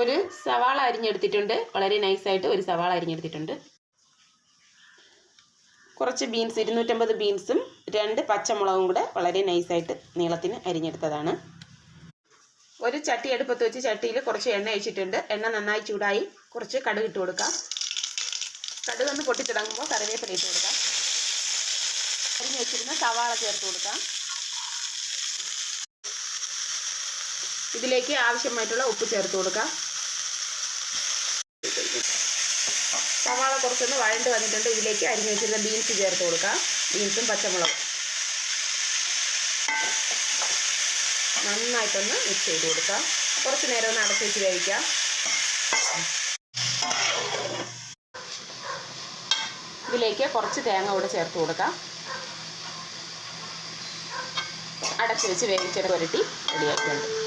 ഒരു സവാള അരിഞ്ഞെടുത്തിട്ടുണ്ട്. വളരെ നൈസായിട്ട് ഒരു സവാള അരിഞ്ഞെടുത്തിട്ടുണ്ട്. കുറച്ച് ബീൻസ് 250 ബീൻസും 2 പച്ചമുളകും കൂടെ വളരെ നൈസായിട്ട് നീളത്തിന് അരിഞ്ഞെടുത്തതാണ്. ഒരു ചട്ടി അടുപ്പത്ത് വെച്ച് ചട്ടിയിൽ കുറച്ച് എണ്ണ ഒഴിച്ചിട്ടുണ്ട്. എണ്ണ നന്നായി ചൂടായി കുറച്ച് കടുക് ഇട്ട് കൊടുക്കാം. കടുക് ഒന്ന് പൊട്ടി തുടങ്ങുമ്പോൾ കറിവേപ്പില ഇട്ട് കൊടുക്കാം. അരിഞ്ഞ് വെച്ചിരുന്ന സവാള ചേർത്ത് കൊടുക്കാം. ഇതിലേക്ക് ആവശ്യമായിട്ടുള്ള ഉപ്പ് ചേർത്ത് കൊടുക്കാം. സവാള കുറച്ചൊന്ന് വഴണ്ട് വന്നിട്ടുണ്ട്. ഇതിലേക്ക് അരിഞ്ഞ് വെച്ചിരുന്ന ബീൻസ് ചേർത്ത് കൊടുക്കാം. ബീൻസും പച്ചമുളകും നന്നായിട്ടൊന്ന് മിക്സ് ചെയ്ത് കൊടുക്കാം. കുറച്ച് നേരം ഒന്ന് അടച്ച് വെച്ച് വേവിക്കാം. ഇതിലേക്ക് കുറച്ച് തേങ്ങ കൂടെ ചേർത്ത് കൊടുക്കാം. അടച്ച് വെച്ച് വേവിച്ചത് പുരട്ടി റെഡിയാക്കിയിട്ടുണ്ട്.